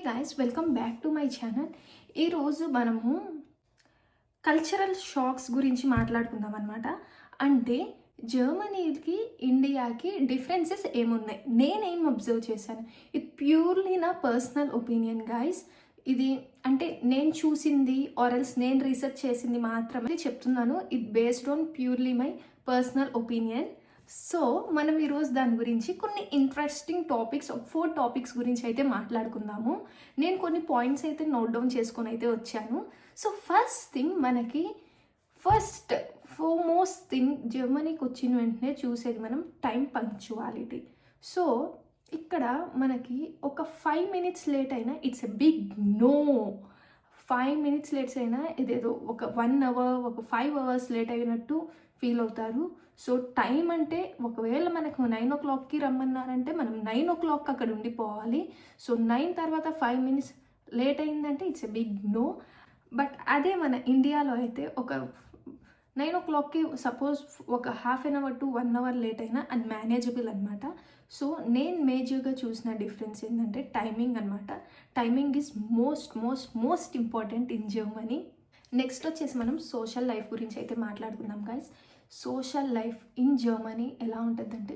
Guys welcome back to my channel. ఈరోజు మనము cultural shocks గురించి మాట్లాడుకుందాం అనమాట. అంటే జర్మనీకి ఇండియాకి డిఫరెన్సెస్ ఏమున్నాయి, నేనేం అబ్జర్వ్ చేశాను. ఇది ప్యూర్లీ నా పర్సనల్ ఒపీనియన్ గైస్. ఇది అంటే నేను చూసింది ఆర్ఎల్స్ నేను రీసెర్చ్ చేసింది మాత్రమే చెప్తున్నాను. It based on purely my personal opinion. So మనం ఈరోజు దాని గురించి కొన్ని ఇంట్రెస్టింగ్ టాపిక్స్ 4 టాపిక్స్ గురించి అయితే మాట్లాడుకుందాము. నేను కొన్ని పాయింట్స్ అయితే నోట్ డౌన్ చేసుకొని అయితే వచ్చాను. సో ఫస్ట్ థింగ్ మనకి ఫోర్మోస్ట్ థింగ్ జర్మనీకి వచ్చిన వెంటనే చూసేది మనం టైం పంక్చువాలిటీ. సో ఇక్కడ మనకి ఒక 5 minutes లేట్ అయినా it's a big no. 5 minutes lates అయినా ఇదేదో ఒక 1 hour ఒక 5 hours లేట్ అయినట్టు ఫీల్ అవుతారు. సో టైం అంటే ఒకవేళ మనకు 9 o'clockకి రమ్మన్నారంటే మనం 9 o'clock అక్కడ ఉండిపోవాలి. సో 9 తర్వాత 5 minutes లేట్ అయిందంటే it's a big no. But అదే మన ఇండియాలో అయితే ఒక 9 o'clockకి సపోజ్ ఒక 1/2 hour to 1 hour లేట్ అయినా అది మేనేజబుల్ అనమాట. సో నేను మేజర్గా చూసిన డిఫరెన్స్ ఏంటంటే టైమింగ్ అనమాట. Timing is most important in Germany. Next వచ్చేసి మనం సోషల్ లైఫ్ గురించి అయితే మాట్లాడుకుందాం guys. Social life in Germany ఎలా ఉంటుందంటే